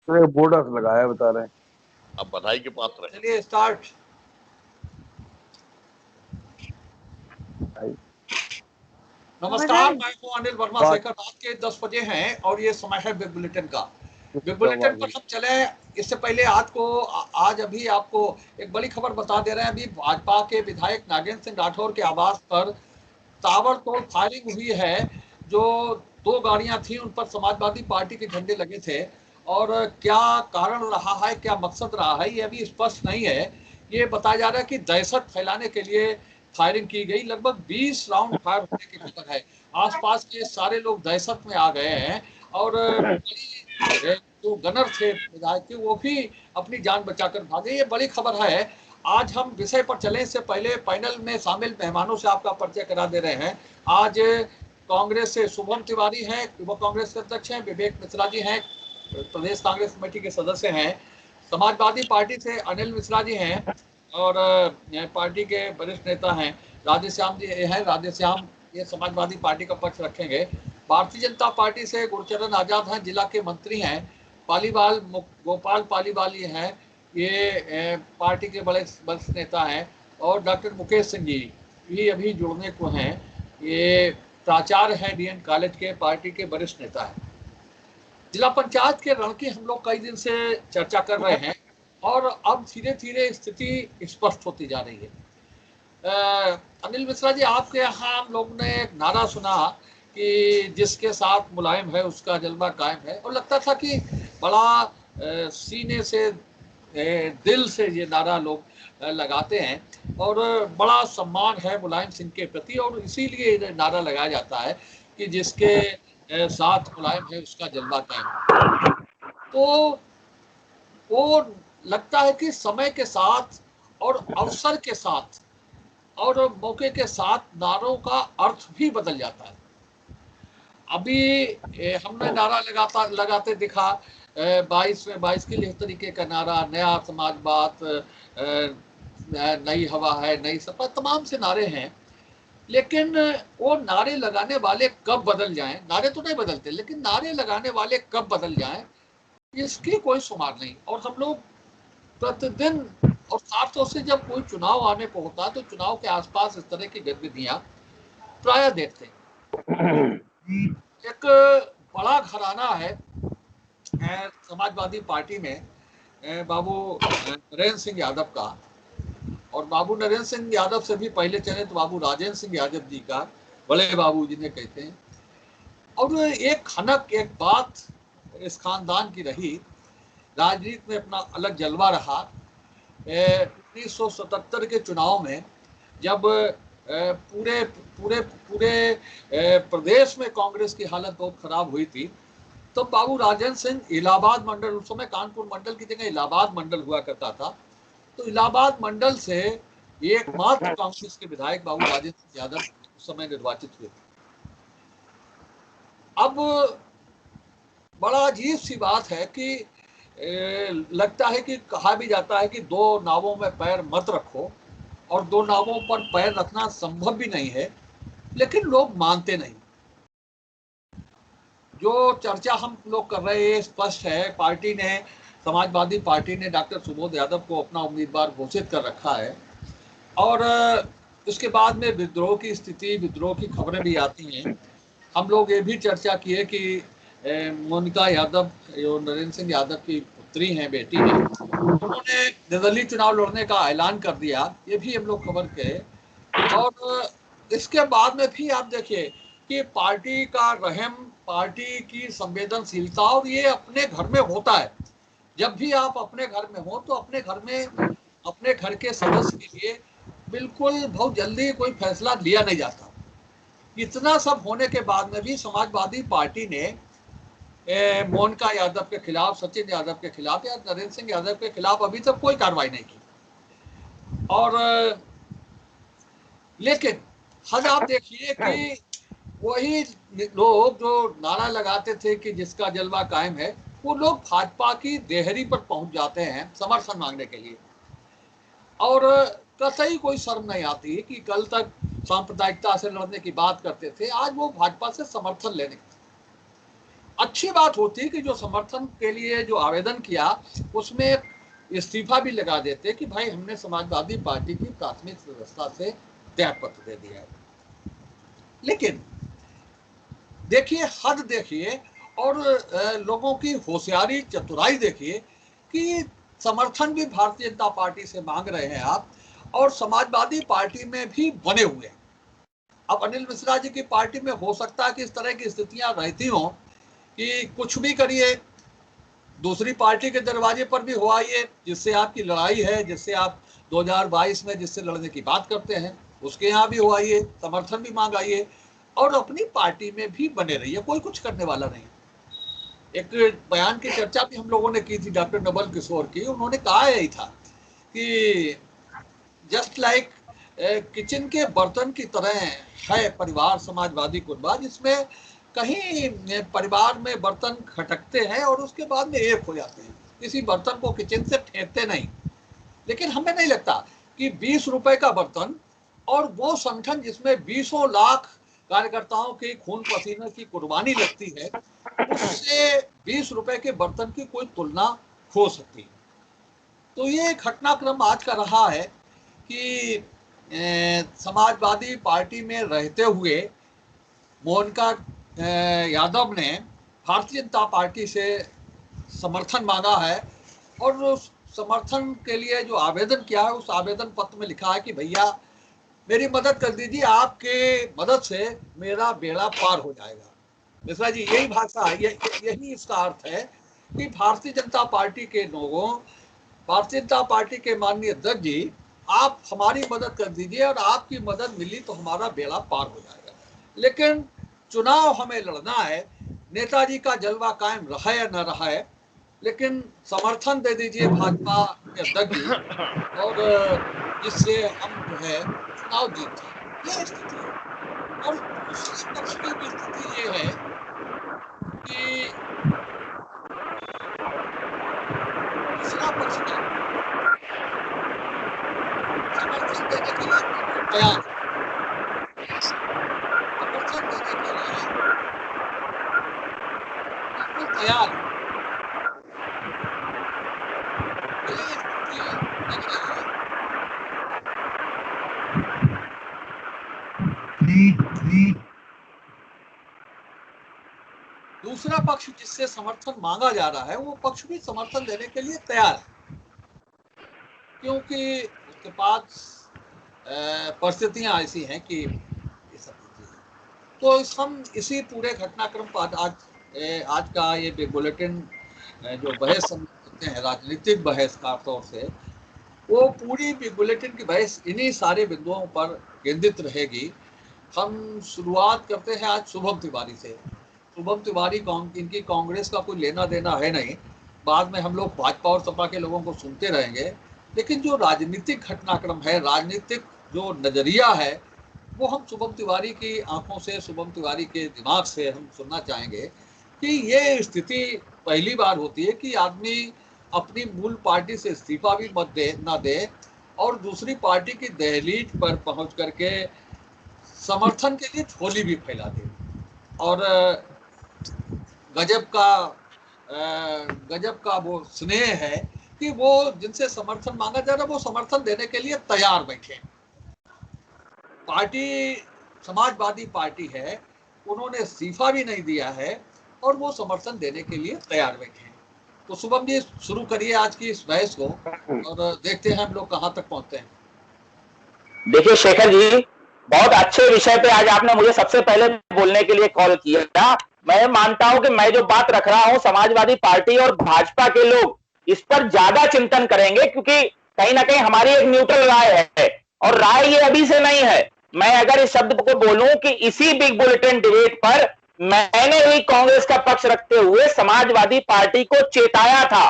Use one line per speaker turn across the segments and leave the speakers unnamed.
तो बोर्डर्स लगाया बता रहे हैं।
अब बधाई के पात्र है।
चलिए स्टार्ट। नमस्कार, मैं हूं अनिल वर्मा। शेखर रात के 10 बजे हैं और ये समय है बिग बुलेटिन का। बिग बुलेटिन पर हम चले। इससे पहले आज अभी आपको एक बड़ी खबर बता दे रहे हैं। अभी भाजपा के विधायक नागेंद्र सिंह राठौर के आवास पर ताबड़तोड़ फायरिंग हुई है। जो 2 गाड़ियां थी उन पर समाजवादी पार्टी के झंडे लगे थे और क्या कारण रहा है, क्या मकसद रहा है, ये अभी स्पष्ट नहीं है। ये बताया जा रहा है कि दहशत फैलाने के लिए फायरिंग की गई। लगभग 20 राउंड फायर होने की खबर है। आसपास के सारे लोग दहशत में आ गए हैं और जो गनर थे विधायक के वो भी अपनी जान बचाकर भागे। ये बड़ी खबर है। आज हम विषय पर चले इससे पहले पैनल में शामिल मेहमानों से आपका परिचय करा दे रहे हैं। आज कांग्रेस से शुभम तिवारी हैं, युवा कांग्रेस के अध्यक्ष हैं। विवेक मिश्रा जी हैं, प्रदेश कांग्रेस कमेटी के सदस्य हैं। समाजवादी पार्टी से अनिल मिश्रा जी हैं और पार्टी के वरिष्ठ नेता हैं। राधेश्याम जी हैं। राधेश्याम ये समाजवादी पार्टी का पक्ष रखेंगे। भारतीय जनता पार्टी से गुरचरण आजाद हैं, जिला के मंत्री हैं। पालीवाल गोपाल पालीवाल ये हैं, ये पार्टी के बड़े वरिष्ठ नेता हैं। और डॉक्टर मुकेश सिंह जी भी अभी जुड़ने को हैं। ये प्राचार्य हैं डीएन कॉलेज के, पार्टी के वरिष्ठ नेता हैं। जिला पंचायत के रण की हम लोग कई दिन से चर्चा कर रहे हैं और अब धीरे धीरे स्थिति स्पष्ट होती जा रही है। अनिल मिश्रा जी, आपके यहाँ हम लोग ने एक नारा सुना कि जिसके साथ मुलायम है उसका जलवा कायम है, और लगता था कि बड़ा सीने से दिल से ये नारा लोग लगाते हैं और बड़ा सम्मान है मुलायम सिंह के प्रति, और इसीलिए नारा लगाया जाता है कि जिसके साथ मुलायम है उसका जलवा कायम। तो वो लगता है कि समय के साथ और अवसर के साथ और मौके के साथ नारों का अर्थ भी बदल जाता है। अभी हमने नारा लगाते दिखा 22 में 22 के लिए इस तरीके का नारा, नया समाजवाद, नई हवा है, नई सपा, तमाम से नारे हैं। लेकिन वो नारे लगाने वाले कब बदल जाएं, नारे तो नहीं बदलते, लेकिन नारे लगाने वाले कब बदल जाएं इसकी कोई शुमार नहीं। और हम लोग प्रतिदिन, और खासतौर से जब कोई चुनाव आने को होता है तो चुनाव के आसपास इस तरह की गतिविधियां प्राय देखते हैं। एक बड़ा घराना है समाजवादी पार्टी में बाबू नरेंद्र सिंह यादव का, और बाबू नरेंद्र सिंह यादव से भी पहले चले तो बाबू राजेंद्र सिंह यादव जी का, बड़े बाबू जिन्हें कहते हैं। और एक खनक, एक बात इस खानदान की रही, राजनीति में अपना अलग जलवा रहा। 1977 के चुनाव में जब पूरे पूरे पूरे प्रदेश में कांग्रेस की हालत बहुत खराब हुई थी, तो बाबू राजेंद्र सिंह इलाहाबाद मंडल, उस समय कानपुर मंडल की जगह इलाहाबाद मंडल हुआ करता था, तो इलाहाबाद मंडल से एकमात्र कांग्रेस के विधायक बाबू राजेंद्र सिंह यादव उस समय निर्वाचित हुए। अब बड़ा अजीब सी बात है कि लगता है कि कहा भी जाता है कि 2 नावों में पैर मत रखो, और 2 नावों पर पैर रखना संभव भी नहीं है, लेकिन लोग मानते नहीं। जो चर्चा हम लोग कर रहे हैं स्पष्ट है। पार्टी ने, समाजवादी पार्टी ने डॉक्टर सुबोध यादव को अपना उम्मीदवार घोषित कर रखा है, और उसके बाद में विद्रोह की स्थिति, विद्रोह की खबरें भी आती हैं। हम लोग ये भी चर्चा किए कि मोनिका यादव, जो नरेंद्र सिंह यादव की पुत्री हैं, बेटी हैं, उन्होंने निर्दलीय चुनाव लड़ने का ऐलान कर दिया, ये भी हम लोग खबर के। और इसके बाद में भी आप देखिए कि पार्टी का रहम, पार्टी की संवेदनशीलता, और ये अपने घर में होता है। जब भी आप अपने घर में हो तो अपने घर में, अपने घर के सदस्य के लिए बिल्कुल बहुत जल्दी कोई फैसला लिया नहीं जाता। इतना सब होने के बाद में भी समाजवादी पार्टी ने मोनिका यादव के खिलाफ, सचिन यादव के खिलाफ या नरेंद्र सिंह यादव के खिलाफ अभी तक कोई कार्रवाई नहीं की। और लेकिन हद आप देखिए कि वही लोग जो नारा लगाते थे कि जिसका जलवा कायम है, वो लोग भाजपा की देहरी पर पहुंच जाते हैं समर्थन मांगने के लिए, और कतई कोई शर्म नहीं आती कि कल तक सांप्रदायिकता से लड़ने की बात करते थे, आज वो भाजपा से समर्थन लेने। अच्छी बात होती कि जो समर्थन के लिए जो आवेदन किया उसमें इस्तीफा भी लगा देते कि भाई हमने समाजवादी पार्टी की प्राथमिक व्यवस्था से त्याग पत्र दे दिया है। लेकिन देखिए, हद देखिए और लोगों की होशियारी चतुराई देखिए कि समर्थन भी भारतीय जनता पार्टी से मांग रहे हैं आप, और समाजवादी पार्टी में भी बने हुए हैं। अब अनिल मिश्रा जी की पार्टी में हो सकता है कि इस तरह की स्थितियां रहती हों कि कुछ भी करिए, दूसरी पार्टी के दरवाजे पर भी हो आइए, जिससे आपकी लड़ाई है, जिससे आप 2022 में जिससे लड़ने की बात करते हैं उसके यहाँ भी हो आइए, समर्थन भी मांग आइए और अपनी पार्टी में भी बने रहिए, कोई कुछ करने वाला नहीं। एक बयान की चर्चा भी हम लोगों ने की थी डॉक्टर नवल किशोर की, उन्होंने कहा यही था कि जस्ट लाइक किचन के बर्तन की तरह है परिवार समाजवादी कुटुंब, जिसमें कहीं परिवार में बर्तन खटकते हैं और उसके बाद में एक हो जाते हैं, किसी बर्तन को किचन से फेंकते नहीं। लेकिन हमें नहीं लगता कि 20 रुपए का बर्तन और वो संगठन जिसमें 20 लाख कार्यकर्ताओं के खून पसीने की कुर्बानी लगती है, उससे 20 रुपए के बर्तन की कोई तुलना हो सकती है। तो ये घटनाक्रम आज का रहा है कि समाजवादी पार्टी में रहते हुए मोहनका यादव ने भारतीय जनता पार्टी से समर्थन मांगा है और उस समर्थन के लिए जो आवेदन किया है उस आवेदन पत्र में लिखा है कि भैया मेरी मदद कर दीजिए, आपके मदद से मेरा बेड़ा पार हो जाएगा। मिश्रा जी, यही भाषा है, यही इसका अर्थ है कि भारतीय जनता पार्टी के लोगों, भारतीय जनता पार्टी के माननीय अध्यक्ष जी, आप हमारी मदद कर दीजिए और आपकी मदद मिली तो हमारा बेड़ा पार हो जाएगा। लेकिन चुनाव हमें लड़ना है, नेताजी का जलवा कायम रहा या न रहा है, लेकिन समर्थन दे दीजिए भाजपा के अध्यक्ष जी और जिससे हम जो है चुनाव जीत जाए, ये स्थिति है। और दूसरे पक्ष की भी स्थिति ये है कि दूसरा पक्ष का समर्थन देने के लिए तैयार, समर्थन देने के लिए बिल्कुल तैयार, ये स्थिति लग रही है। दूसरा पक्ष जिससे समर्थन मांगा जा रहा है वो पक्ष भी समर्थन देने के लिए तैयार है, क्योंकि उसके पास परिस्थितियां ऐसी हैं कि ये सब तो हम इसी पूरे घटनाक्रम पर आज का ये बुलेटिन जो बहस हम करते हैं, राजनीतिक बहस का तौर से, वो पूरी बुलेटिन की बहस इन्हीं सारे बिंदुओं पर केंद्रित रहेगी। हम शुरुआत करते हैं आज शुभम तिवारी से। शुभम तिवारी इनकी कांग्रेस का कोई लेना देना है नहीं, बाद में हम लोग भाजपा और सपा के लोगों को सुनते रहेंगे, लेकिन जो राजनीतिक घटनाक्रम है, राजनीतिक जो नजरिया है, वो हम शुभम तिवारी की आंखों से, शुभम तिवारी के दिमाग से हम सुनना चाहेंगे कि ये स्थिति पहली बार होती है कि आदमी अपनी मूल पार्टी से इस्तीफा भी ना दे और दूसरी पार्टी की दहलीज पर पहुंच करके समर्थन के लिए झोली भी फैला दे। और गजब का वो स्नेह है कि वो जिनसे समर्थन मांगा जा रहा है वो समर्थन देने के लिए तैयार बैठे। पार्टी समाजवादी पार्टी है, उन्होंने इस्तीफा भी नहीं दिया है और वो समर्थन देने के लिए तैयार बैठे हैं। तो शुभम जी, शुरू करिए आज की इस बहस को और देखते हैं हम लोग कहां तक पहुंचते हैं।
देखिए शेखर जी, बहुत अच्छे विषय पे आज आपने मुझे सबसे पहले बोलने के लिए कॉल किया। मैं मानता हूं कि मैं जो बात रख रहा हूं, समाजवादी पार्टी और भाजपा के लोग इस पर ज्यादा चिंतन करेंगे, क्योंकि कहीं ना कहीं हमारी एक न्यूट्रल राय है और राय ये अभी से नहीं है। मैं अगर इस शब्द को बोलूं कि इसी बिग बुलेटिन डिबेट पर मैंने ही कांग्रेस का पक्ष रखते हुए समाजवादी पार्टी को चेताया था।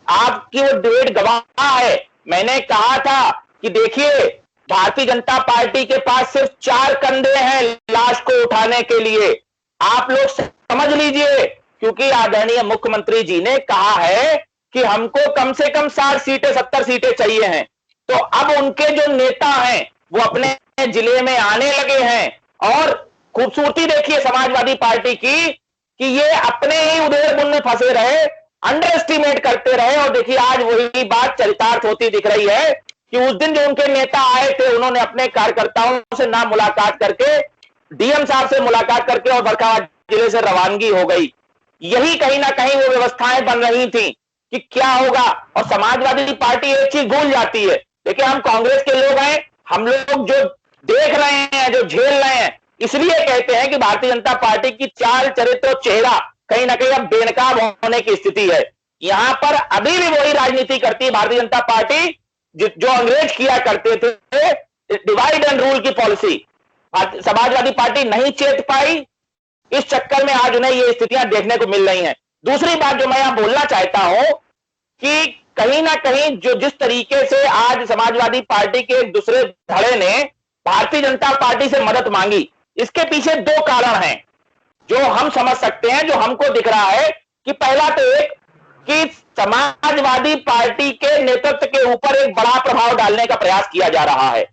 आपकी वो डिबेट गवाह है। मैंने कहा था कि देखिए, भारतीय जनता पार्टी के पास सिर्फ 4 कंधे हैं लाश को उठाने के लिए, आप लोग समझ लीजिए, क्योंकि आदरणीय मुख्यमंत्री जी ने कहा है कि हमको कम से कम 60 सीटें 70 सीटें चाहिए हैं। तो अब उनके जो नेता हैं वो अपने जिले में आने लगे हैं और खूबसूरती देखिए समाजवादी पार्टी की कि ये अपने ही उधेड़बुन में फंसे रहे, अंडर एस्टिमेट करते रहे। और देखिए आज वही बात चरितार्थ होती दिख रही है कि उस दिन जो उनके नेता आए थे, उन्होंने अपने कार्यकर्ताओं से ना मुलाकात करके, डीएम साहब से मुलाकात करके और फर्रुखाबाद जिले से रवानगी हो गई। यही कहीं ना कहीं वो व्यवस्थाएं बन रही थी कि क्या होगा। और समाजवादी पार्टी एक चीज भूल जाती है, देखिए हम कांग्रेस के लोग हैं, हम लोग जो देख रहे हैं, जो झेल रहे हैं, इसलिए कहते हैं कि भारतीय जनता पार्टी की चाल, चरित्र और चेहरा कहीं ना कहीं अब बेनकाब होने की स्थिति है। यहां पर अभी भी वही राजनीति करती है भारतीय जनता पार्टी जो अंग्रेज किया करते थे, डिवाइड एंड रूल की पॉलिसी। समाजवादी पार्टी नहीं चेत पाई, इस चक्कर में आज उन्हें ये स्थितियां देखने को मिल रही हैं। दूसरी बात जो मैं यहां बोलना चाहता हूं कि कहीं ना कहीं जो जिस तरीके से आज समाजवादी पार्टी के एक दूसरे धड़े ने भारतीय जनता पार्टी से मदद मांगी, इसके पीछे दो कारण हैं जो हम समझ सकते हैं, जो हमको दिख रहा है कि पहला तो एक कि समाजवादी पार्टी के नेतृत्व के ऊपर एक बड़ा प्रभाव डालने का प्रयास किया जा रहा है।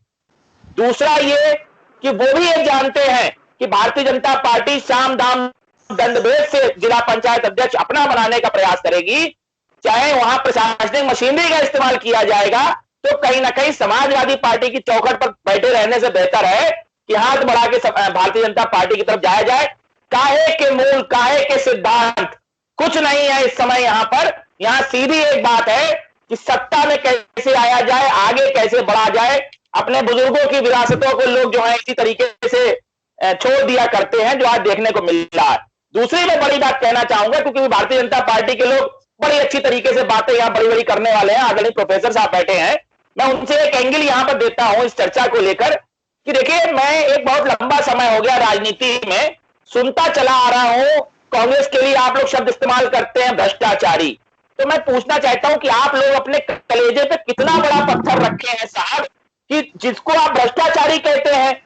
दूसरा ये कि वो भी ये जानते हैं कि भारतीय जनता पार्टी साम दाम दंडभेद से जिला पंचायत अध्यक्ष अपना बनाने का प्रयास करेगी, चाहे वहां प्रशासनिक मशीनरी का इस्तेमाल किया जाएगा, तो कहीं ना कहीं समाजवादी पार्टी की चौखट पर बैठे रहने से बेहतर है कि हाथ बढ़ा के भारतीय जनता पार्टी की तरफ जाया जाए। काहे के मूल, काहे के सिद्धांत कुछ नहीं है इस समय यहां पर। यहां सीधी एक बात है कि सत्ता में कैसे आया जाए, आगे कैसे बढ़ा जाए। अपने बुजुर्गों की विरासतों को लोग जो है इसी तरीके से छोड़ दिया करते हैं, जो आज देखने को मिल रहा है। दूसरी मैं बड़ी बात कहना चाहूंगा, क्योंकि भारतीय जनता पार्टी के लोग बड़ी अच्छी तरीके से बातें यहां बड़ी बड़ी करने वाले हैं, आदरणीय प्रोफेसर साहब बैठे हैं, मैं उनसे एक एंगल यहां पर देता हूं इस चर्चा को लेकर कि देखिए मैं एक बहुत लंबा समय हो गया राजनीति में सुनता चला आ रहा हूं, कांग्रेस के लिए आप लोग शब्द इस्तेमाल करते हैं भ्रष्टाचारी। तो मैं पूछना चाहता हूं कि आप लोग अपने कलेजे पे कितना बड़ा पत्थर रखे हैं साहब, कि जिसको आप भ्रष्टाचारी कहते हैं,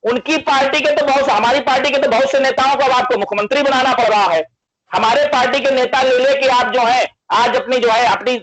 उनकी पार्टी के तो बहुत, हमारी पार्टी के तो बहुत से नेताओं को अब आपको मुख्यमंत्री बनाना पड़ रहा है। हमारे पार्टी के नेता ले लेके आप जो है आज अपनी जो है अपनी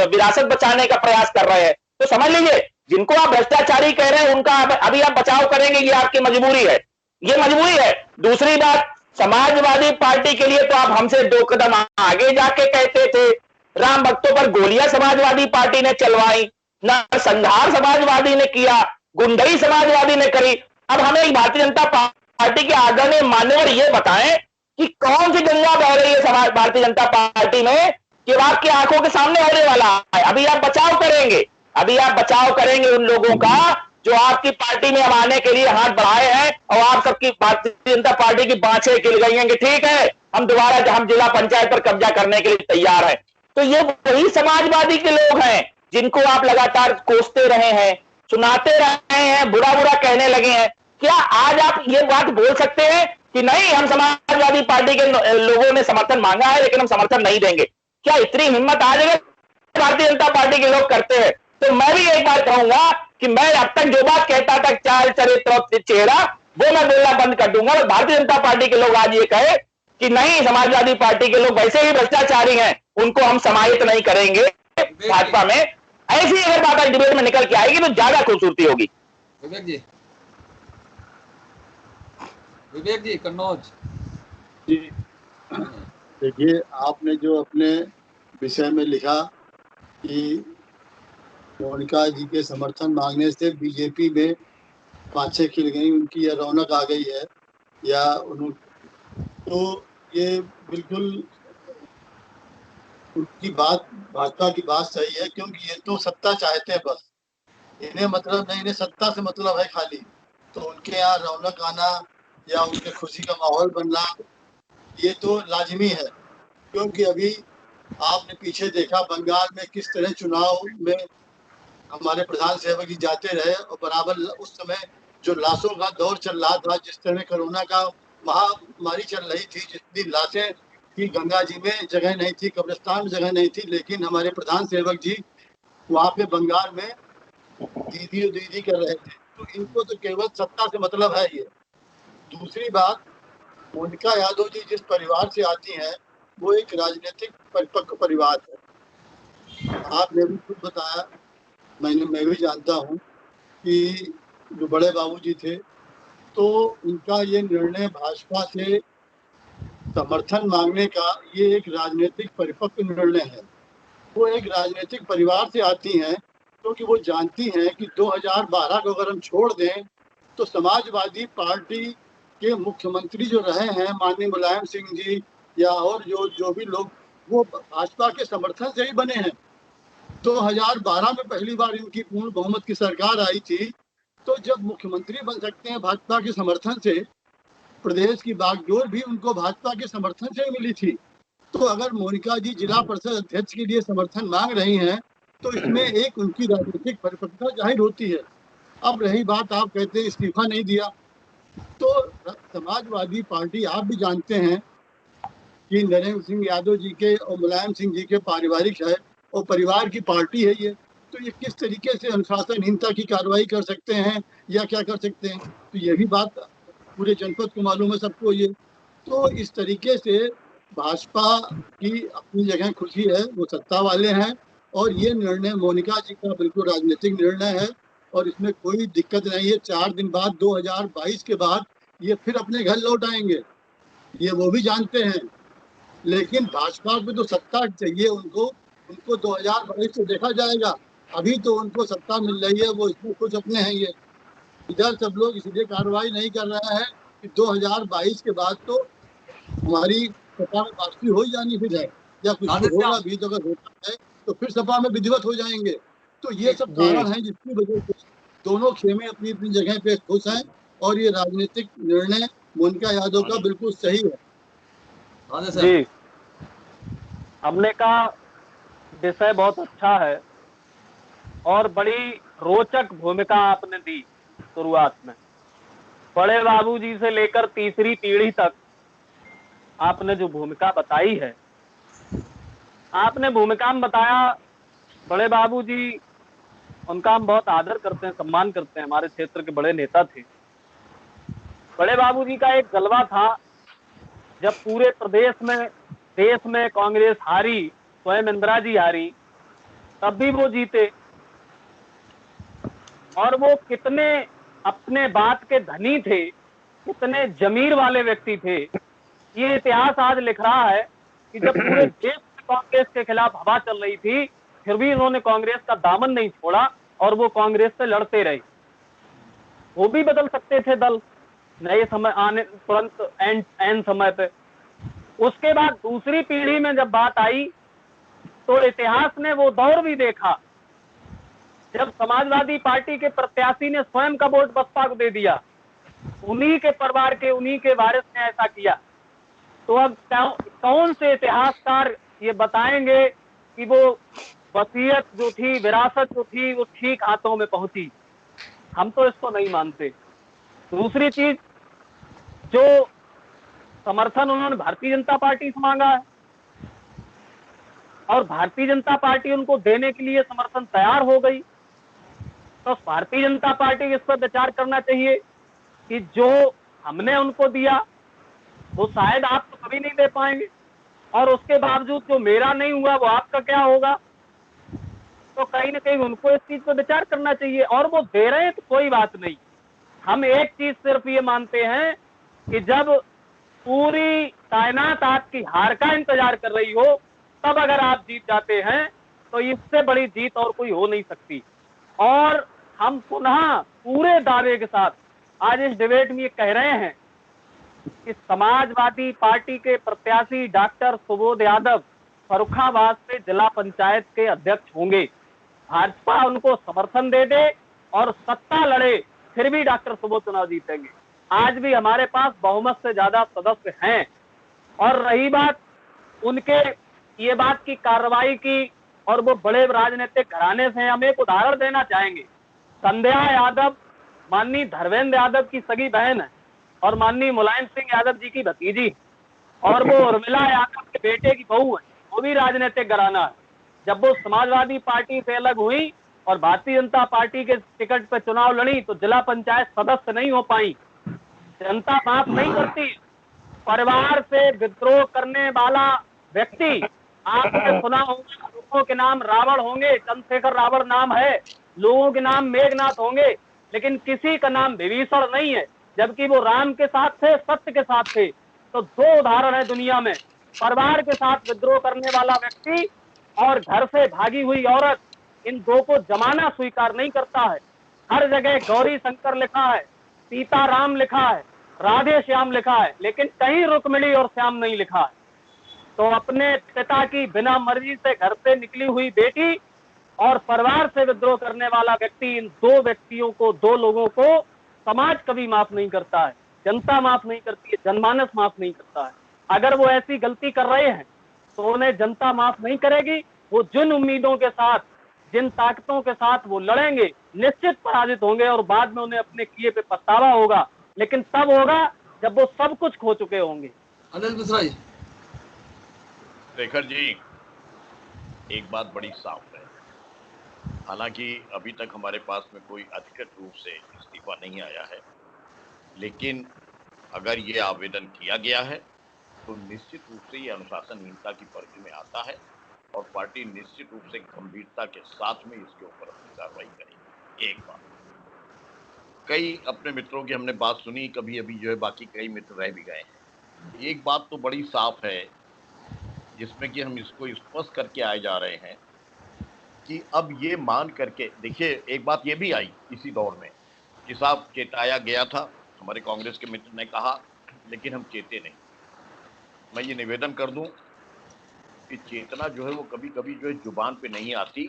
विरासत बचाने का प्रयास कर रहे हैं। तो समझ लीजिए जिनको आप भ्रष्टाचारी कह रहे हैं उनका अभी आप बचाव करेंगे, ये आपकी मजबूरी है, ये मजबूरी है। दूसरी बात, समाजवादी पार्टी के लिए तो आप हमसे 2 कदम आगे जाके कहते थे, राम भक्तों पर गोलियां समाजवादी पार्टी ने चलवाई, नरसंहार समाजवादी ने किया, गुंडई समाजवादी ने करी। अब हमें भारतीय जनता पार्टी के आदरणीय मान्यवर ये बताएं कि कौन सी गंगा बह रही है भारतीय जनता पार्टी में कि आपकी आंखों के सामने होने वाला है। अभी आप बचाव करेंगे, अभी आप बचाव करेंगे उन लोगों का जो आपकी पार्टी में अब आने के लिए हाथ बढ़ाए हैं, और आप सबकी भारतीय जनता पार्टी की बाँछें खिल गई हैं कि ठीक है हम दोबारा हम जिला पंचायत पर कब्जा करने के लिए तैयार हैं। तो ये वही समाजवादी के लोग हैं जिनको आप लगातार कोसते रहे हैं, सुनाते रहे हैं, बुरा बुरा कहने लगे हैं। क्या आज आप ये बात बोल सकते हैं कि नहीं, हम समाजवादी पार्टी के लोगों ने समर्थन मांगा है लेकिन हम समर्थन नहीं देंगे? क्या इतनी हिम्मत आज भारतीय जनता पार्टी के लोग करते हैं? तो मैं भी एक बात कहूंगा कि मैं अब तक जो बात कहता था चाल, चरित्र और चेहरा, वो मैं बोलना बंद कर दूंगा। और भारतीय जनता पार्टी के लोग आज ये कहे कि नहीं, समाजवादी पार्टी के लोग वैसे ही भ्रष्टाचारी हैं, उनको हम समाहित नहीं करेंगे भाजपा में, ऐसी अगर बात आज डिबेट में निकल के आएगी तो ज्यादा खूबसूरती होगी।
विवेक जी कन्नौज
जी, देखिए आपने जो अपने विषय में लिखा कि मोनिका जी के समर्थन मांगने से बीजेपी में बाँछें खिल गई, उनकी यह रौनक आ गई है, या तो ये बिल्कुल उनकी बात, भाजपा की बात सही है, क्योंकि ये तो सत्ता चाहते हैं बस, इन्हें मतलब नहीं, इन्हें सत्ता से मतलब है खाली। तो उनके यहाँ रौनक आना या उनके खुशी का माहौल बनना ये तो लाजमी है, क्योंकि अभी आपने पीछे देखा बंगाल में किस तरह चुनाव में हमारे प्रधान सेवक जी जाते रहे, और बराबर उस समय जो लाशों का दौर चल रहा था, जिस तरह कोरोना का महामारी चल रही थी, जितनी लाशें थी गंगा जी में जगह नहीं थी, कब्रिस्तान में जगह नहीं थी, लेकिन हमारे प्रधान सेवक जी वहाँ पे बंगाल में दीदी कर रहे थे। तो इनको तो केवल सत्ता से मतलब है ये। दूसरी बात, मोनिका यादव जी जिस परिवार से आती हैं वो एक राजनीतिक परिपक्व परिवार है। आपने भी खुद बताया, मैं भी जानता हूँ कि जो बड़े बाबूजी थे, तो उनका ये निर्णय भाजपा से समर्थन मांगने का ये एक राजनीतिक परिपक्व निर्णय है। वो एक राजनीतिक परिवार से आती हैं क्योंकि वो जानती हैं कि 2012 को अगर हम छोड़ दें तो समाजवादी पार्टी के मुख्यमंत्री जो रहे हैं माननीय मुलायम सिंह जी या और जो भी लोग, वो भाजपा के समर्थन से ही बने हैं। 2012 में पहली बार इनकी पूर्ण बहुमत की सरकार आई थी, तो जब मुख्यमंत्री बन सकते हैं भाजपा के समर्थन से, प्रदेश की बागडोर भी उनको भाजपा के समर्थन से ही मिली थी। तो अगर मोनिका जी जिला परिषद अध्यक्ष के लिए समर्थन मांग रही हैं तो इसमें एक उनकी राजनीतिक परिपक्वता जाहिर होती है। अब रही बात, आप कहते हैं इस्तीफा नहीं दिया, तो समाजवादी पार्टी आप भी जानते हैं कि नरेंद्र सिंह यादव जी के और मुलायम सिंह जी के पारिवारिक है और परिवार की पार्टी है ये, तो ये किस तरीके से अनुशासनहीनता की कार्रवाई कर सकते हैं या क्या कर सकते हैं, तो ये भी बात पूरे जनपद को मालूम है सबको ये। तो इस तरीके से भाजपा की अपनी जगह खुशी है, वो सत्ता वाले हैं और ये निर्णय मोनिका जी का बिल्कुल राजनीतिक निर्णय है और इसमें कोई दिक्कत नहीं है। 4 दिन बाद 2022 के बाद ये फिर अपने घर लौट आएंगे, ये वो भी जानते हैं। लेकिन भाजपा को तो सत्ता चाहिए, उनको 2022 से देखा जाएगा। अभी तो उनको सत्ता मिल रही है, वो इसमें कुछ अपने हैं। ये इधर सब लोग इसलिए कार्रवाई नहीं कर रहे हैं कि 2022 के बाद तो हमारी सपा में वापसी हो ही जानी फिर है, या कुछ होगा भी तो अगर होता है तो फिर सपा में विधिवत हो जाएंगे। तो ये सब कारण है जिसकी वजह से दोनों खेमे अपनी अपनी जगह पे खुश हैं और ये राजनीतिक निर्णय मोनिका यादव का बिल्कुल सही है।
जी, हमने कहा विषय बहुत अच्छा है और बड़ी रोचक भूमिका आपने दी शुरुआत में। बड़े बाबूजी से लेकर तीसरी पीढ़ी तक आपने जो भूमिका बताई है, आपने भूमिका में बताया बड़े बाबूजी, उनका हम बहुत आदर करते हैं, सम्मान करते हैं, हमारे क्षेत्र के बड़े नेता थे। बड़े बाबूजी का एक जलवा था, जब पूरे प्रदेश में देश में कांग्रेस हारी, स्वयं इंदिरा जी हारी, तब भी वो जीते। और वो कितने अपने बात के धनी थे, कितने जमीर वाले व्यक्ति थे, ये इतिहास आज लिख रहा है कि जब पूरे देश में कांग्रेस के खिलाफ हवा चल रही थी, फिर भी उन्होंने कांग्रेस का दामन नहीं छोड़ा और वो कांग्रेस से लड़ते रहे। वो भी बदल सकते थे दल नए समय आने तुरंत एंड समय पे। उसके बाद दूसरी पीढ़ी में जब बात आई तो इतिहास ने वो दौर भी देखा जब समाजवादी पार्टी के प्रत्याशी ने स्वयं का वोट बसपा को दे दिया, उन्हीं के परिवार के, उन्हीं के वारिस ने ऐसा किया। तो अब कौन से इतिहासकार ये बताएंगे कि वो वसीयत जो थी, विरासत जो थी, वो ठीक हाथों में पहुंची? हम तो इसको नहीं मानते। दूसरी चीज, जो समर्थन उन्होंने भारतीय जनता पार्टी से मांगा है और भारतीय जनता पार्टी उनको देने के लिए समर्थन तैयार हो गई, तो भारतीय जनता पार्टी को इस पर विचार करना चाहिए कि जो हमने उनको दिया वो शायद आप तो कभी नहीं दे पाएंगे, और उसके बावजूद जो मेरा नहीं हुआ वो आपका क्या होगा। तो कहीं ना कहीं उनको इस चीज पर विचार करना चाहिए। और वो दे रहे हैं तो कोई बात नहीं, हम एक चीज सिर्फ ये मानते हैं कि जब पूरी कायनात आपकी हार का इंतजार कर रही हो, तब अगर आप जीत जाते हैं तो इससे बड़ी जीत और कोई हो नहीं सकती। और हम पुनः पूरे दावे के साथ आज इस डिबेट में ये कह रहे हैं कि समाजवादी पार्टी के प्रत्याशी डॉक्टर सुबोध यादव फर्रुखाबाद से जिला पंचायत के अध्यक्ष होंगे। भाजपा उनको समर्थन दे दे और सत्ता लड़े, फिर भी डॉक्टर सुबोध चुनाव जीतेंगे। आज भी हमारे पास बहुमत से ज्यादा सदस्य हैं। और रही बात उनके ये बात की कार्रवाई की, और वो बड़े राजनीतिक घराने से, हम एक उदाहरण देना चाहेंगे। संध्या यादव माननीय धर्मेंद्र यादव की सगी बहन है और माननीय मुलायम सिंह यादव जी की भतीजी, और वो उर्मिला यादव के बेटे की बहू है, वो भी राजनीतिक घराना है। जब वो समाजवादी पार्टी से अलग हुई और भारतीय जनता पार्टी के टिकट पे चुनाव लड़ी तो जिला पंचायत सदस्य नहीं हो पाई। जनता माफ नहीं करती। परिवार से विद्रोह करने वाला व्यक्ति, आपने सुना होगा, लोगों के नाम रावण होंगे, चंद्रशेखर रावण नाम है, लोगों के नाम मेघनाथ होंगे, लेकिन किसी का नाम विभीषण नहीं है, जबकि वो राम के साथ थे, सत्य के साथ थे। तो दो उदाहरण है दुनिया में, परिवार के साथ विद्रोह करने वाला व्यक्ति और घर से भागी हुई औरत, इन दो को जमाना स्वीकार नहीं करता है। हर जगह गौरी शंकर लिखा है, सीताराम लिखा है, राधे श्याम लिखा है, लेकिन कहीं रुक्मिणी और श्याम नहीं लिखा है। तो अपने पिता की बिना मर्जी से घर से निकली हुई बेटी और परिवार से विद्रोह करने वाला व्यक्ति, इन दो व्यक्तियों को, दो लोगों को समाज कभी माफ नहीं करता है, जनता माफ नहीं करती है, जनमानस माफ नहीं करता है। अगर वो ऐसी गलती कर रहे हैं तो उन्हें जनता माफ नहीं करेगी। वो जिन उम्मीदों के साथ, जिन ताकतों के साथ वो लड़ेंगे, निश्चित पराजित होंगे और बाद में उन्हें अपने किए पे पछतावा होगा, लेकिन तब होगा जब वो सब कुछ खो चुके होंगे।
अनिल मिश्रा जी।
शेखर जी, एक बात बड़ी साफ है, हालांकि अभी तक हमारे पास में कोई अधिकृत रूप से इस्तीफा नहीं आया है, लेकिन अगर ये आवेदन किया गया है तो निश्चित रूप से ये अनुशासनहीनता की परिधि में आता है और पार्टी निश्चित रूप से गंभीरता के साथ में इसके ऊपर अपनी कार्रवाई करेगी। एक बात, कई अपने मित्रों की हमने बात सुनी, कभी अभी जो है बाकी कई मित्र रह भी गए हैं। एक बात तो बड़ी साफ है जिसमें कि हम इसको स्पष्ट करके आए जा रहे हैं कि अब ये मान करके देखिए, एक बात ये भी आई इसी दौर में कि साहब चेताया गया था, हमारे कांग्रेस के मित्र ने कहा, लेकिन हम चेते नहीं। मैं ये निवेदन कर दूं कि चेतना जो है वो कभी कभी जो है जुबान पे नहीं आती,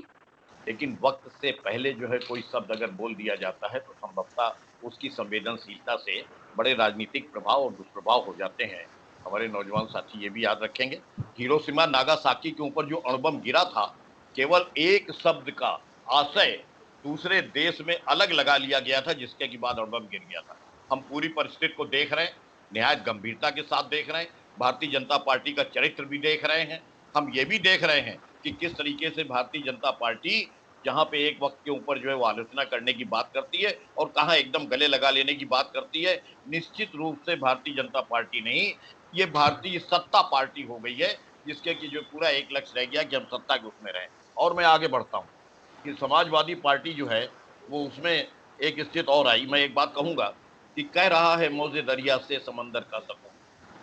लेकिन वक्त से पहले जो है कोई शब्द अगर बोल दिया जाता है तो संभवतः उसकी संवेदनशीलता से बड़े राजनीतिक प्रभाव और दुष्प्रभाव हो जाते हैं। हमारे नौजवान साथी ये भी याद रखेंगे, हिरोशिमा नागासाकी के ऊपर जो अणुबम गिरा था, केवल एक शब्द का आशय दूसरे देश में अलग लगा लिया गया था, जिसके के बाद अणुबम गिर गया था। हम पूरी परिस्थिति को देख रहे हैं, निहायत गंभीरता के साथ देख रहे हैं, भारतीय जनता पार्टी का चरित्र भी देख रहे हैं। हम ये भी देख रहे हैं कि किस तरीके से भारतीय जनता पार्टी जहां पे एक वक्त के ऊपर जो है वो आलोचना करने की बात करती है और कहां एकदम गले लगा लेने की बात करती है। निश्चित रूप से भारतीय जनता पार्टी नहीं, ये भारतीय सत्ता पार्टी हो गई है, जिसके कि जो पूरा एक लक्ष्य रह गया कि हम सत्ता के उसमें रहें। और मैं आगे बढ़ता हूँ कि समाजवादी पार्टी जो है वो उसमें एक स्थिति और आई। मैं एक बात कहूंगा कि कह रहा है मौजे दरिया से समंदर का सकून,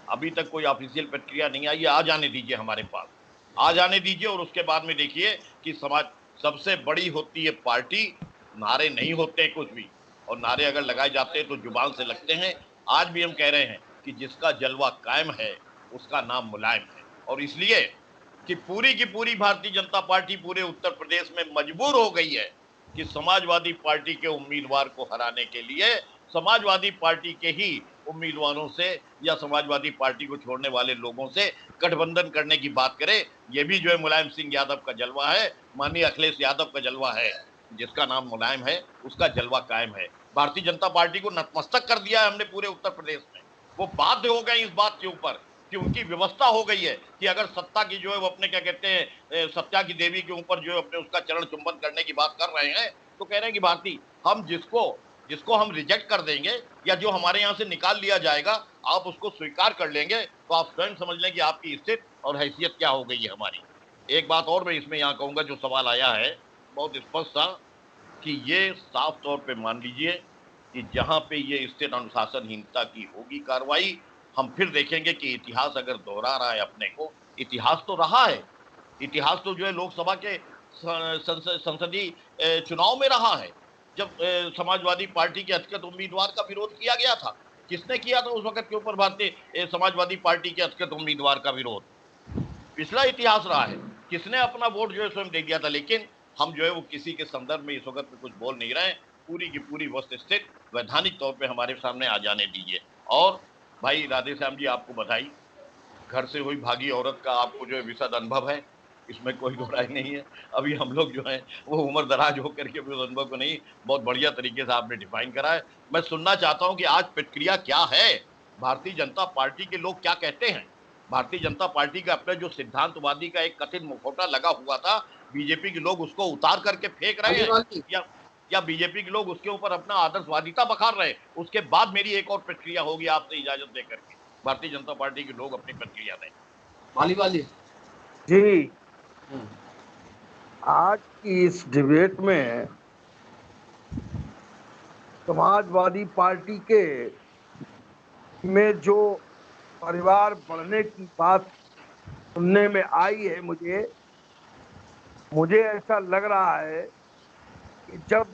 अभी तक कोई ऑफिशियल प्रक्रिया नहीं आई है, आ जाने दीजिए, हमारे पास आ जाने दीजिए। और उसके बाद में देखिए कि समाज सबसे बड़ी होती है पार्टी, नारे नहीं होते हैं कुछ भी, और नारे अगर लगाए जाते हैं तो जुबान से लगते हैं। आज भी हम कह रहे हैं कि जिसका जलवा कायम है उसका नाम मुलायम है, और इसलिए कि पूरी की पूरी भारतीय जनता पार्टी पूरे उत्तर प्रदेश में मजबूर हो गई है कि समाजवादी पार्टी के उम्मीदवार को हराने के लिए समाजवादी पार्टी के ही उम्मीदवारों से या समाजवादी पार्टी को छोड़ने वाले लोगों से गठबंधन करने की बात करे। ये भी जो है मुलायम सिंह यादव का जलवा है, माननीय अखिलेश यादव का जलवा है। जिसका नाम मुलायम है उसका जलवा कायम है। भारतीय जनता पार्टी को नतमस्तक कर दिया है हमने पूरे उत्तर प्रदेश में। वो बाध्य हो गए इस बात के ऊपर कि उनकी व्यवस्था हो गई है कि अगर सत्ता की जो है वो अपने क्या कहते हैं सत्या की देवी के ऊपर जो है अपने उसका चरण चुंबन करने की बात कर रहे हैं, तो कह रहे हैं कि भारती हम जिसको हम रिजेक्ट कर देंगे या जो हमारे यहाँ से निकाल लिया जाएगा आप उसको स्वीकार कर लेंगे, तो आप स्वयं समझ लें कि आपकी स्थिति और हैसियत क्या हो गई है हमारी। एक बात और मैं इसमें यहाँ कहूंगा, जो सवाल आया है बहुत स्पष्ट था कि ये साफ तौर पे मान लीजिए कि जहां पे ये स्थिति अनुशासनहीनता की होगी कार्रवाई, हम फिर देखेंगे कि इतिहास अगर दोहरा रहा है अपने को, इतिहास तो रहा है, इतिहास तो जो है लोकसभा के संसदीय चुनाव में रहा है, जब समाजवादी पार्टी के अधिकृत उम्मीदवार का विरोध किया गया था। किसने किया था उस वक्त के ऊपर भारतीय समाजवादी पार्टी के अधिकृत उम्मीदवार का विरोध? पिछला इतिहास रहा है। किसने अपना वोट जो है स्वयं दे दिया था। लेकिन हम जो है वो किसी के संदर्भ में इस वक्त में कुछ बोल नहीं रहे हैं। पूरी की पूरी वस्तु स्थिति वैधानिक तौर पे हमारे सामने आ जाने दीजिए। और भाई राधे श्याम जी, आपको बधाई, घर से हुई भागी औरत का आपको जो है विशद अनुभव है, इसमें कोई दो राय नहीं है। अभी हम लोग जो है वो उम्र दराज होकर के उस अनुभव को नहीं, बहुत बढ़िया तरीके से आपने डिफाइन करा है। मैं सुनना चाहता हूं कि आज प्रतिक्रिया क्या है, भारतीय जनता पार्टी के लोग क्या कहते हैं। भारतीय जनता पार्टी का अपने जो सिद्धांतवादी का एक कथित मुखौटा लगा हुआ था, बीजेपी के लोग उसको उतार करके फेंक रहे हैं या बीजेपी के लोग उसके ऊपर अपना आदर्शवादिता बखार रहे हैं। उसके बाद मेरी एक और प्रतिक्रिया होगी आपसे इजाजत देकर के। भारतीय जनता पार्टी के लोग अपनी प्रतिक्रिया दें।
वाली
जी, आज की इस डिबेट में समाजवादी पार्टी के में जो परिवार बढ़ने की बात सुनने में आई है। मुझे ऐसा लग रहा है कि जब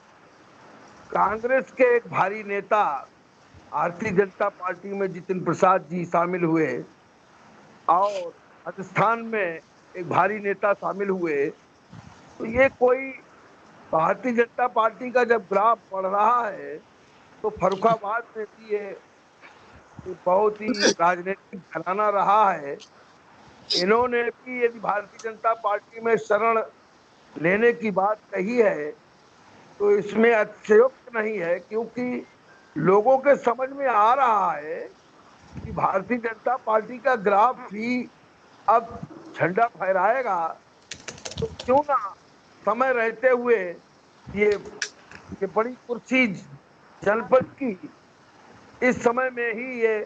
कांग्रेस के एक भारी नेता भारतीय जनता पार्टी में जितिन प्रसाद जी शामिल हुए और राजस्थान में एक भारी नेता शामिल हुए, तो ये कोई भारतीय जनता पार्टी का जब ग्राफ बढ़ रहा है तो फर्रुखाबाद में भी ये बहुत ही राजनीतिक घराना रहा है। इन्होंने भी यदि भारतीय जनता पार्टी में शरण लेने की बात कही है तो इसमें अतिशयोक्ति नहीं है, क्योंकि लोगों के समझ में आ रहा है कि भारतीय जनता पार्टी का ग्राफ भी अब झंडा फहराएगा। तो क्यों ना समय रहते हुए ये बड़ी कुर्सी जनपद की इस समय में ही ये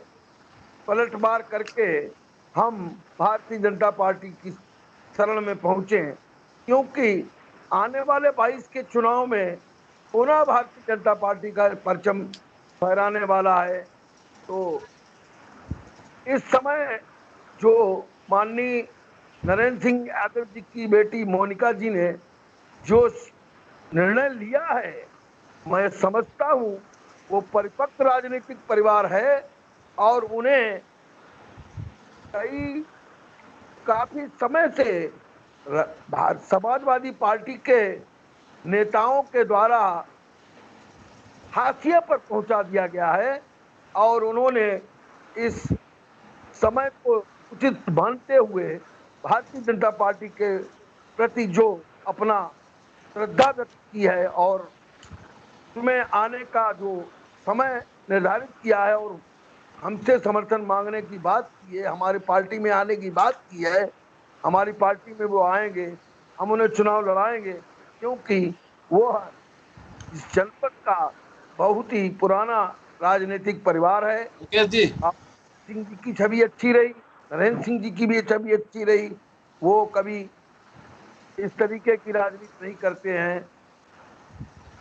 पलटवार करके हम भारतीय जनता पार्टी की शरण में पहुंचे, क्योंकि आने वाले 22 के चुनाव में पुनः भारतीय जनता पार्टी का परचम फहराने वाला है। तो इस समय जो माननीय नरेंद्र सिंह यादव जी की बेटी मोनिका जी ने जो निर्णय लिया है, मैं समझता हूं वो परिपक्व राजनीतिक परिवार है और उन्हें काफी समय से समाजवादी पार्टी के नेताओं के द्वारा हाशिए पर पहुंचा दिया गया है और उन्होंने इस समय को उचित मानते हुए भारतीय जनता पार्टी के प्रति जो अपना श्रद्धा व्यक्त की है और उसमें आने का जो समय निर्धारित किया है और हमसे समर्थन मांगने की बात की है, हमारी पार्टी में आने की बात की है, हमारी पार्टी में वो आएंगे, हम उन्हें चुनाव लड़ाएंगे, क्योंकि वो इस जनपद का बहुत ही पुराना राजनीतिक परिवार है।
मुकेश जी,
सिंह जी की छवि अच्छी रही, नरेंद्र सिंह जी की भी छवि अच्छी रही, वो कभी इस तरीके की राजनीति नहीं करते हैं,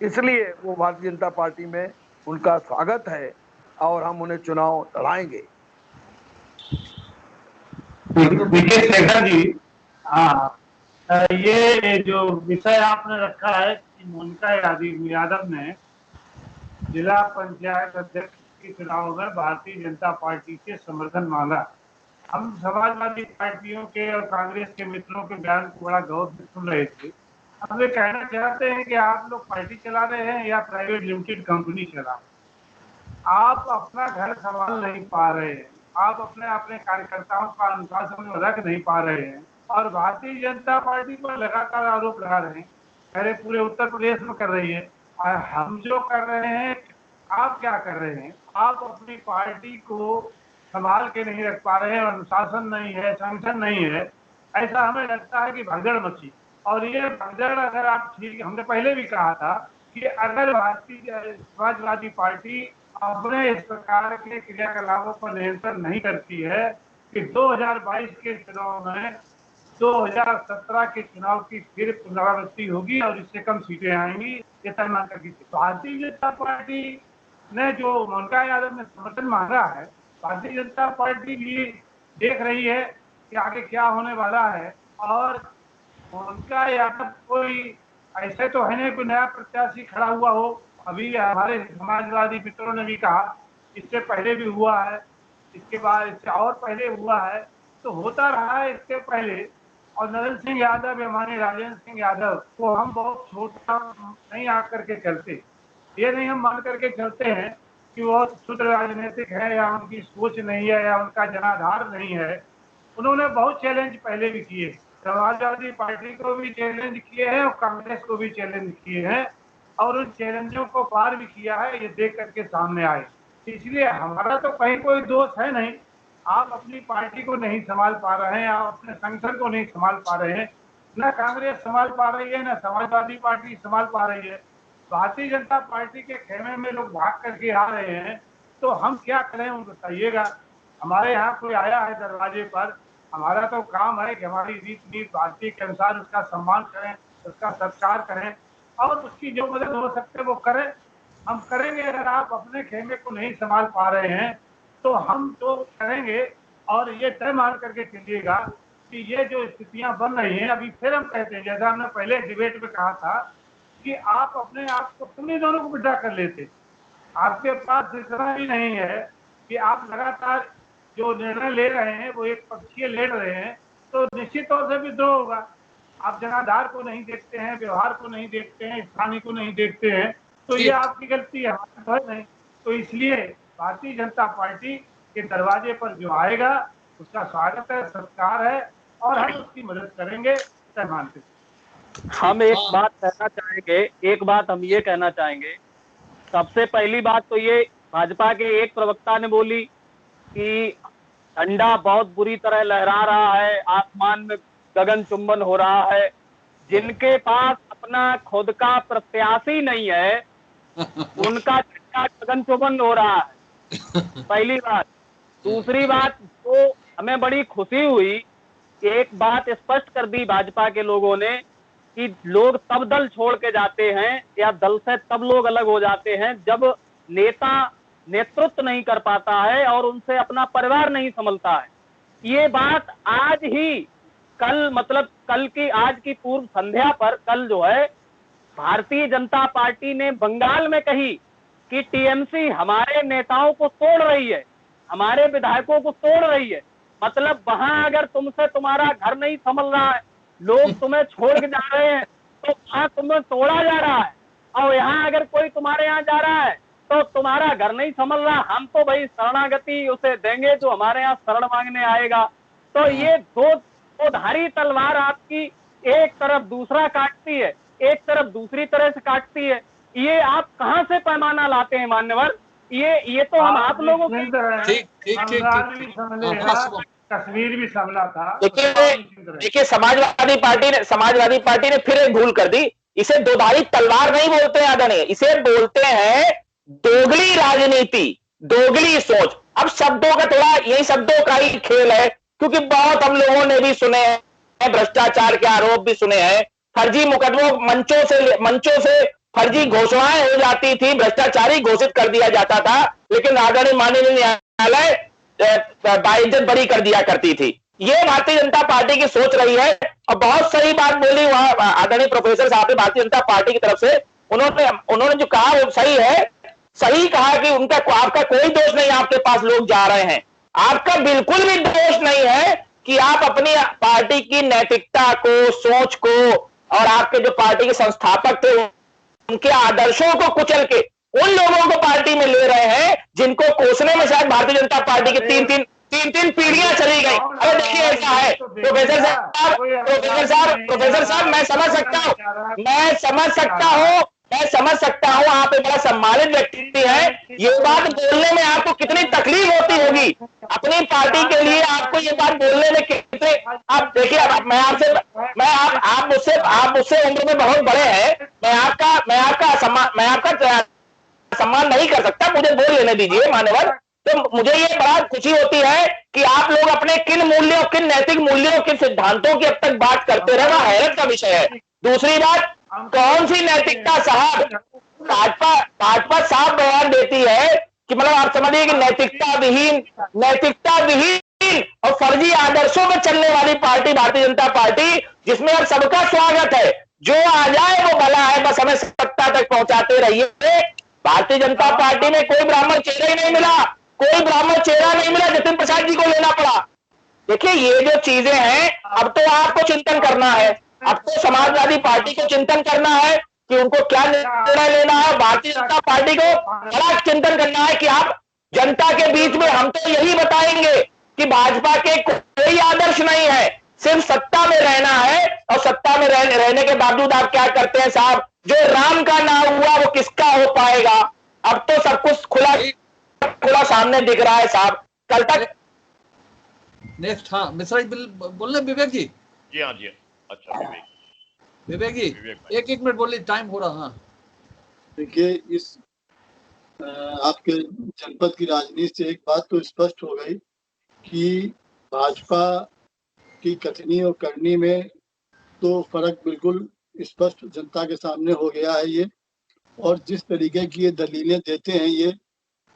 इसलिए वो भारतीय जनता पार्टी में उनका स्वागत है और हम उन्हें चुनाव लड़ाएंगे।
विजय शेखर जी, हाँ, ये जो विषय आपने रखा है कि मोनिका यादव ने जिला पंचायत अध्यक्ष के चुनाव में भारतीय जनता पार्टी से समर्थन मांगा। हम समाजवादी पार्टियों के और कांग्रेस के मित्रों के बयान को बड़ा गौर से सुन रहे थे। हम ये कहना चाहते हैं कि आप लोग पार्टी चला रहे हैं या प्राइवेट लिमिटेड कंपनी चला रहे हैं। आप अपना घर संभाल नहीं पा रहे हैं, आप अपने कार्यकर्ताओं का अनुशासन में रख नहीं पा रहे हैं और भारतीय जनता पार्टी पर लगातार आरोप लगा रहे हैं, पहले पूरे उत्तर प्रदेश में कर रही है और हम जो कर रहे हैं, आप क्या कर रहे हैं? आप अपनी पार्टी को संभाल के नहीं रख पा रहे हैं, अनुशासन नहीं है, संगठन नहीं है। ऐसा हमें लगता है कि भगदड़ मची और ये भगदड़ अगर आप ठीक, हमने पहले भी कहा था कि अगर भारतीय समाजवादी पार्टी अपने इस प्रकार के क्रियाकलापों पर नियंत्रण नहीं करती है कि 2022 के चुनाव में 2017 के चुनाव की फिर पुनरावृत्ति होगी और इससे कम सीटें आएंगी, ये तय मानकर की भारतीय जनता पार्टी ने जो मोनिका यादव ने समर्थन मांगा है, भारतीय जनता पार्टी भी देख रही है कि आगे क्या होने वाला है और मोनिका यादव कोई ऐसे तो है नहीं कोई नया प्रत्याशी खड़ा हुआ हो। अभी हमारे समाजवादी मित्रों ने भी कहा इससे पहले भी हुआ है, इसके बाद इससे और पहले हुआ है, तो होता रहा है इससे पहले। और नरेंद्र सिंह यादव या माननीय राजेंद्र सिंह यादव को हम बहुत छोटा नहीं आकर के चलते, ये नहीं हम मान करके चलते हैं कि वो शुद्ध राजनीतिक है या उनकी सोच नहीं है या उनका जनाधार नहीं है। उन्होंने बहुत चैलेंज पहले भी किए, समाजवादी पार्टी को भी चैलेंज किए हैं और कांग्रेस को भी चैलेंज किए हैं और उन चैलेंजों को पार भी किया है, ये देख करके सामने आए। इसलिए हमारा तो कहीं कोई दोष है नहीं, आप अपनी पार्टी को नहीं संभाल पा रहे हैं, आप अपने संगठन को नहीं संभाल पा रहे हैं, न कांग्रेस संभाल पा रही है, न समाजवादी पार्टी संभाल पा रही है, भारतीय जनता पार्टी के खेमे में लोग भाग करके आ रहे हैं, तो हम क्या करें उनको बताइएगा। हमारे यहाँ कोई आया है दरवाजे पर, हमारा तो काम है कि हमारी रीति भारतीय के अनुसार उसका सम्मान करें, उसका सत्कार करें और उसकी जो मदद हो सकते वो करें, हम करेंगे। अगर आप अपने खेमे को नहीं संभाल पा रहे हैं तो हम तो करेंगे और ये तय मान करके चलिएगा कि ये जो स्थितियां बन रही हैं, अभी फिर हम कहते हैं, जैसा हमने पहले डिबेट में कहा था कि आप अपने आप को तुम ही दोनों को विड्रा कर लेते, आपके पास इतना भी नहीं है कि आप लगातार जो निर्णय ले रहे हैं वो एक पक्षीय ले रहे हैं, तो निश्चित तौर से विद्रोह होगा। आप जनाधार को नहीं देखते हैं, व्यवहार को नहीं देखते हैं, स्थानीय को नहीं देखते हैं, तो ये आपकी गलती है, हमारी तो है नहीं। तो इसलिए भारतीय जनता पार्टी के दरवाजे पर जो आएगा उसका स्वागत है, सत्कार है और हम उसकी मदद करेंगे, तय मानते हैं।
हम एक बात कहना चाहेंगे, एक बात हम ये कहना चाहेंगे। सबसे पहली बात तो ये भाजपा के एक प्रवक्ता ने बोली कि झंडा बहुत बुरी तरह लहरा रहा है, आसमान में गगन चुंबन हो रहा है। जिनके पास अपना खुद का प्रत्याशी नहीं है उनका झंडा गगन चुंबन हो रहा है, पहली बात। दूसरी बात, तो हमें बड़ी खुशी हुई कि एक बात स्पष्ट कर दी भाजपा के लोगों ने कि लोग तब दल छोड़ के जाते हैं या दल से तब लोग अलग हो जाते हैं जब नेता नेतृत्व नहीं कर पाता है और उनसे अपना परिवार नहीं संभलता है। ये बात आज ही, कल मतलब कल की, आज की पूर्व संध्या पर कल जो है भारतीय जनता पार्टी ने बंगाल में कही कि टीएमसी हमारे नेताओं को तोड़ रही है, हमारे विधायकों को तोड़ रही है। मतलब वहां अगर तुमसे तुम्हारा घर नहीं संभल रहा है, लोग तुम्हें छोड़ के जा रहे हैं, तो वहां तुम्हें तोड़ा जा रहा है। और यहाँ अगर कोई तुम्हारे यहाँ जा रहा है तो तुम्हारा घर नहीं संभल रहा, हम तो भाई शरणागति उसे देंगे जो हमारे यहाँ शरण मांगने आएगा। तो ये दो धारी तलवार आपकी एक तरफ दूसरा काटती है, एक तरफ दूसरी तरह से काटती है। ये आप कहाँ से पैमाना लाते हैं मान्यवर? ये तो हम आप लोगों की
कश्मीर भी संभला था।
देखिए समाजवादी पार्टी ने फिर एक भूल कर दी। इसे दोधारी तलवार नहीं बोलते हैं आदरणीय, इसे बोलते हैं दोगली राजनीति, दोगली सोच। अब शब्दों का थोड़ा, यही शब्दों का ही खेल है, क्योंकि बहुत हम लोगों ने भी सुने हैं, भ्रष्टाचार के आरोप भी सुने हैं, फर्जी मुकदमों, मंचों से फर्जी घोषणाएं हो जाती थी, भ्रष्टाचारी घोषित कर दिया जाता था, लेकिन आदरणीय माननीय न्यायालय बाइज्जत बरी कर दिया करती थी। ये भारतीय जनता पार्टी की सोच रही है। और बहुत सही बात बोली वहां आदरणीय प्रोफेसर साहब ने भारतीय जनता पार्टी की तरफ से, उन्होंने जो कहा वो सही है। सही कहा कि आपका कोई दोष नहीं, आपके पास लोग जा रहे हैं, आपका बिल्कुल भी दोष नहीं है कि आप अपनी पार्टी की नैतिकता को, सोच को और आपके जो पार्टी के संस्थापक थे उनके आदर्शों को कुचल के उन लोगों को पार्टी में ले रहे हैं जिनको कोसने में शायद भारतीय जनता पार्टी की तीन पीढ़ियां चली गई। अरे देखिए ऐसा है प्रोफेसर साहब, मैं समझ सकता हूं आप एक बड़ा सम्मानित व्यक्ति हैं। ये बात बोलने में आपको कितनी तकलीफ होती होगी, अपनी पार्टी के लिए आपको ये बात बोलने में कितने, आप देखिए आप मुझसे उम्र में बहुत बड़े हैं, मैं आपका सम्मान नहीं कर सकता, मुझे बोल लेने दीजिए मान्यवर। तो मुझे ये बड़ा खुशी होती है कि आप लोग अपने किन मूल्यों, किन नैतिक मूल्यों, किन सिद्धांतों की अब तक बात करते रहे, वह हैरत का विषय है। दूसरी बात, कौन सी नैतिकता साहब, भाजपा साफ बयान देती है कि मतलब आप समझिए कि नैतिकता विहीन और फर्जी आदर्शों पर चलने वाली पार्टी भारतीय जनता पार्टी, जिसमें अब सबका स्वागत है, जो आ जाए वो भला है, बस हमें सत्ता तक पहुंचाते रहिए। भारतीय जनता पार्टी में कोई ब्राह्मण चेहरा ही नहीं मिला, कोई ब्राह्मण चेहरा नहीं मिला, जतिन प्रसाद जी को लेना पड़ा। देखिए ये जो चीजें हैं, अब तो आपको चिंतन करना है, अब तो समाजवादी पार्टी को चिंतन करना है कि उनको क्या निर्णय लेना है। भारतीय जनता पार्टी को बड़ा चिंतन करना है कि आप जनता के बीच में, हम तो यही बताएंगे कि भाजपा के कोई आदर्श नहीं है, सिर्फ सत्ता में रहना है। और सत्ता में रहने के बावजूद आप क्या करते हैं साहब, जो राम का ना हुआ वो किसका हो पाएगा। अब तो सब कुछ खुला सामने दिख रहा है साहब। कल तक
नेक्स्ट, हाँ मिश्रा जी बोलने, विवेक जी।
जी हाँ जी, अच्छा
विवेक जी एक मिनट बोलिए, टाइम हो रहा।
देखिए इस आपके जनपद की राजनीति से एक बात तो स्पष्ट हो गई कि भाजपा की कथनी और करनी में तो फर्क बिल्कुल स्पष्ट जनता के सामने हो गया है ये। और जिस तरीके की ये दलीलें देते हैं,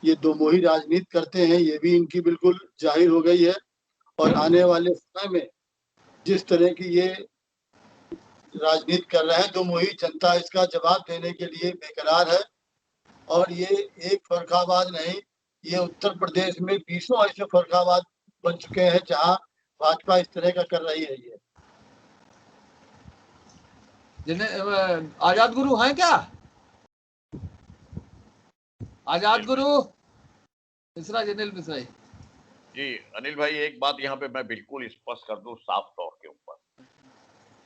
ये दो मोही राजनीति करते हैं, ये भी इनकी बिल्कुल जाहिर हो गई है। और आने वाले समय में जिस तरह की ये राजनीति कर रहे हैं, तो मुही जनता इसका जवाब देने के लिए बेकरार है। और ये एक फर्रुखाबाद नहीं, ये उत्तर प्रदेश में 20 ऐसे फर्रुखाबाद बन चुके हैं जहां भाजपा इस तरह का कर रही है। ये
आजाद गुरु हैं क्या? आजाद गुरु मिश्रा, जनिल मिश्रा
जी। अनिल भाई, एक बात यहाँ पे मैं बिल्कुल स्पष्ट कर दूं साफ तौर के ऊपर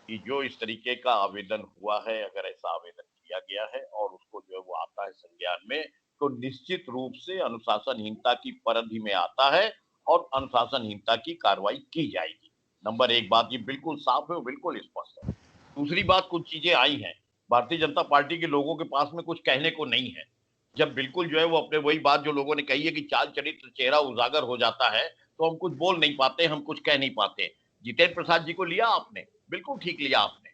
कि जो इस तरीके का आवेदन हुआ है, अगर ऐसा आवेदन किया गया है और उसको जो है वो आता है संज्ञान में, तो निश्चित रूप से अनुशासनहीनता की परिधि में आता है और अनुशासनहीनता की कार्रवाई की जाएगी। नंबर एक बात ये बिल्कुल साफ है, बिल्कुल स्पष्ट है। दूसरी बात, कुछ चीजें आई हैं, भारतीय जनता पार्टी के लोगों के पास में कुछ कहने को नहीं है। जब बिल्कुल जो है वो अपने वही बात जो लोगों ने कही है कि चाल चरित्र चेहरा उजागर हो जाता है, तो हम कुछ बोल नहीं पाते, हम कुछ कह नहीं पाते। जितेंद्र प्रसाद जी को लिया आपने, बिल्कुल ठीक लिया आपने।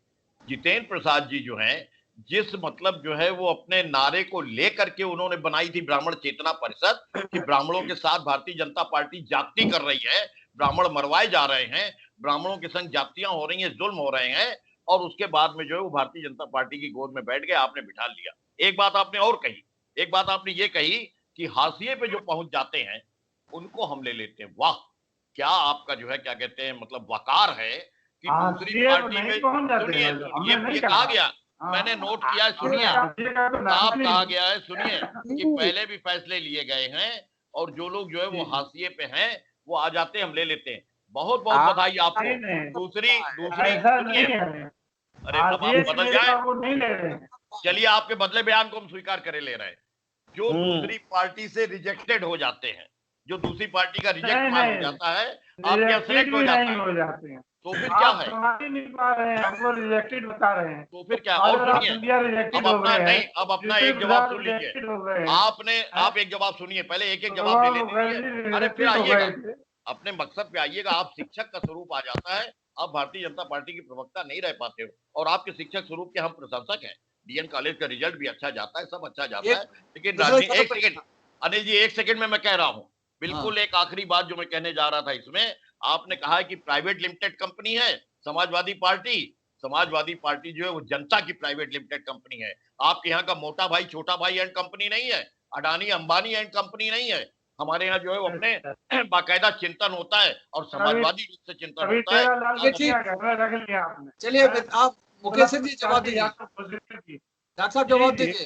जितेंद्र प्रसाद जी जो हैं, जिस मतलब जो है वो अपने नारे को लेकर के उन्होंने बनाई थी ब्राह्मण चेतना परिषद कि ब्राह्मणों के साथ भारतीय जनता पार्टी जाति कर रही है, ब्राह्मण मरवाए जा रहे हैं, ब्राह्मणों के संग जातियां हो रही हैं, जुल्म हो रहे हैं, और उसके बाद में जो है वो भारतीय जनता पार्टी की गोद में बैठ गए, आपने बिठा लिया। एक बात आपने और कही, एक बात आपने ये कही कि हाशिए पे जो पहुंच जाते हैं उनको हम ले लेते हैं। वाह, क्या आपका जो है क्या कहते हैं मतलब वकार है कि दूसरी पार्टी में। सुनिए, ये कहा गया, मैंने नोट किया है, सुनिए, साफ कहा गया है, सुनिए कि पहले भी फैसले लिए गए हैं और जो लोग जो है वो हाशिए पे हैं वो आ जाते हैं, हम ले लेते हैं। बहुत बहुत बधाई आपको। दूसरी सुनिए, अरे अब आप बदल जाए, चलिए आपके बदले बयान को हम स्वीकार करे ले रहे हैं। जो दूसरी पार्टी से रिजेक्टेड हो जाते हैं, जो दूसरी पार्टी का रिजेक्ट मार हो जाता है, आप क्या सिलेक्ट हो जाते हैं, तो फिर क्या है?
नहीं पा रहे हैं, हमको रिजेक्टेड बता रहे हैं,
तो फिर क्या? और सुनिए, अब अपना नहीं, अब अपना एक जवाब सुन लीजिए। आप एक जवाब सुनिए, पहले एक एक जवाब ले लीजिए। अरे फिर आइएगा, अपने मकसद पे आइएगा। आप शिक्षक का स्वरूप आ जाता है, आप भारतीय जनता पार्टी के प्रवक्ता नहीं रह पाते हो, और आपके शिक्षक स्वरूप के हम प्रशंसक हैं। डीएन कॉलेज का रिजल्ट भी अच्छा जाता है, सब अच्छा जाता है, लेकिन राजनीति। एक सेकंड अनिल जी, एक सेकंड में मैं कह रहा हूँ, बिल्कुल एक आखिरी बात जो मैं कहने जा रहा था इसमें, आपने कहा है कि प्राइवेट लिमिटेड कंपनी है समाजवादी पार्टी। समाजवादी पार्टी जो है वो जनता की प्राइवेट लिमिटेड कंपनी है। आपके यहाँ का मोटा भाई छोटा भाई एंड कंपनी नहीं है, अडानी अंबानी एंड कंपनी नहीं है। हमारे यहाँ जो है वो अपने बाकायदा चिंतन होता है और समाजवादी रूप से चिंतन होता है।
चलिए आप मुकेश जी जवाब दीजिए, डॉक्टर साहब जवाब दीजिए।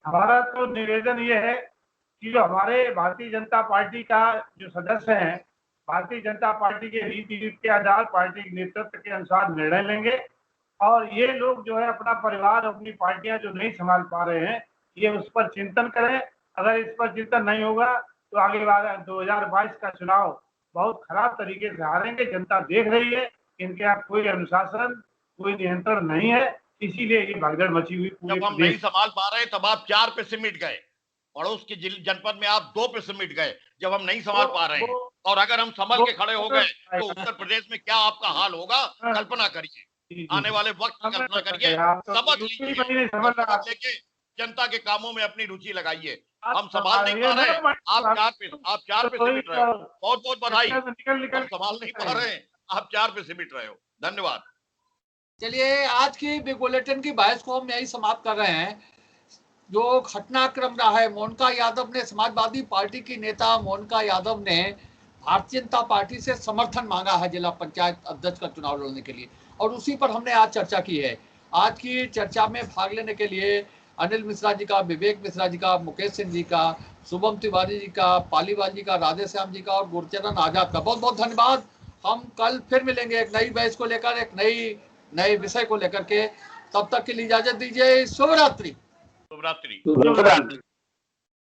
हमारा तो निवेदन ये है कि जो हमारे भारतीय जनता पार्टी का जो सदस्य हैं, भारतीय जनता पार्टी के रीति के आधार पार्टी के नेतृत्व के अनुसार निर्णय लेंगे, और ये लोग जो है अपना परिवार, अपनी पार्टियां जो नहीं संभाल पा रहे हैं, ये उस पर चिंतन करें। अगर इस पर चिंतन नहीं होगा तो आगे 2022 का चुनाव बहुत खराब तरीके से हारेंगे। जनता देख रही है, इनके यहाँ कोई अनुशासन, कोई नियंत्रण नहीं है, इसीलिए ये भगदड़ मची हुई।
जब हम नहीं संभाल पा रहे तब आप 4 पे सिमट गए, पड़ोस के जनपद में आप 2 पे सिमट गए जब हम नहीं संभाल पा रहे हैं। और अगर हम संभल के खड़े हो गए तो उत्तर प्रदेश में क्या आपका हाल होगा, कल्पना करिए, आने वाले वक्त की कल्पना करिए, समझ लीजिए, जनता के कामों में अपनी रुचि लगाइए। हम संभाल नहीं पा रहे, आप 4 पे सिमट रहे हो, बहुत बहुत बधाई। हम संभाल नहीं पा रहे हैं, आप 4 पे सिमट रहे हो, धन्यवाद।
चलिए, आज की बिग बुलेटिन की बहस को हम यही समाप्त कर रहे हैं। जो घटनाक्रम रहा है, मोनिका यादव ने, समाजवादी पार्टी की नेता मोनिका यादव ने भारतीय जनता पार्टी से समर्थन मांगा है जिला पंचायत अध्यक्ष का चुनाव लड़ने के लिए, और उसी पर हमने आज चर्चा की है। आज की चर्चा में भाग लेने के लिए अनिल मिश्रा जी का, विवेक मिश्रा जी का, मुकेश सिंह जी का, शुभम तिवारी जी का, पालीवाल जी का, राधेश्याम जी का और गुरचरण आजाद का बहुत बहुत धन्यवाद। हम कल फिर मिलेंगे एक नई बहस को लेकर, एक नए विषय को लेकर के। तब तक के लिए इजाजत दीजिए। शुभ रात्रि।
शुभ रात्रि।